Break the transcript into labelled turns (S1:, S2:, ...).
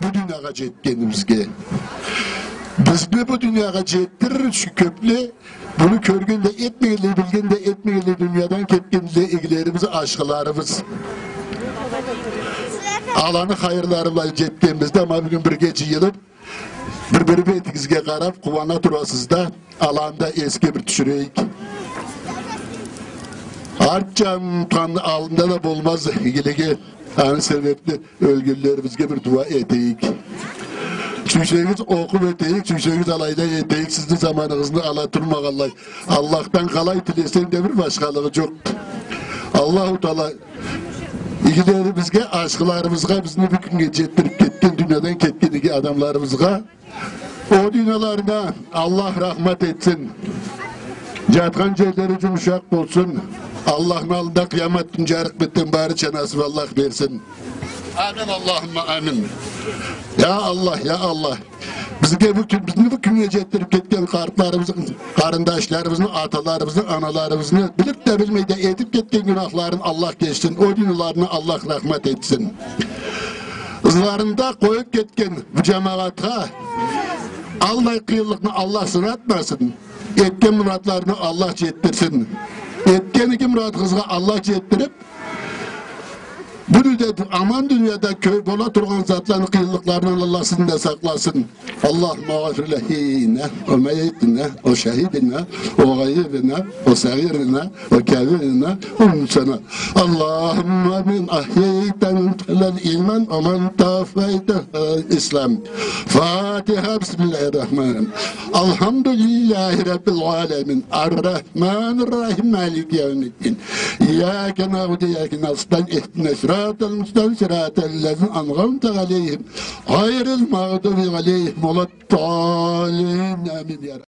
S1: bu dünyaya jetkenimizge. Bizni bu dünyaya jettirir şu köple, bunu körgünde etmeyeli, bilginde etmeyeli, dünyadan ketkeninde ilgilerimiz, aşkılarımız. Alanı hayırlarımla jetkenimizde ama bugün bir gece yılıp, bir betingizge qarab, quvana turasız da, alanda eski bir düşüreyik. Artcan kan alında da bulmaz ilgiligi. Aynı sebeple ölgünlerimizge bir dua eteyik. Çünkü'nüz okup eteyik, çünkü'nüz alayda eteyik, sizin zamanınızını alatırmağallay. Allah'tan kalay tilesen de bir başkalığı çok. Allah-u Teala ilgilerimizge, aşkılarımızga, bizni bir gün geçettirip ketken, dünyadan ketkeniki adamlarımızga, o dünyalarına Allah rahmet etsin. Yatkan yerleri yumuşak olsun. Allah'ın alında kıyamet tüncarık bitten bari çenası Allah versin. Amin Allahümme amin. Ya Allah, ya Allah. Bizi bu kümye jettirip ketken kartlarımızın, karındaşlarımızın, atalarımızın, analarımızın bilip de bilmeyi de edip ketken günahların Allah geçsin. O dünyalarına Allah rahmet etsin. Izlarında koyup ketken bu cemaata Allah kıyılıkını Allah sıratmasın. Etken muratlarını Allah jettirsin. Etken iki murat kızga Allah jettirip bu aman dünyada köy bola turgan zatların kıyılıklarından Allah sizin de saklasın. Allah mağfir lehine, o meyyitine, o şehidine, o gaybine, o sagirine, o kebirine, o müsana. Allahümme min ahyeyten telel iman, o men tafeyten İslam. Fatiha, bismillahirrahmanirrahim. Elhamdülillahi Rabbil alemin. Ar-Rahmanirrahim, Malik yevmiddin. İyyâke na'budu, iyyâke nestaîn, ihdina sıratal müstakîm, sıratellezîne en'amte aleyhim, gayril mağdûbi aleyhim ve'd-dâllîn. Amin ya Rabbi.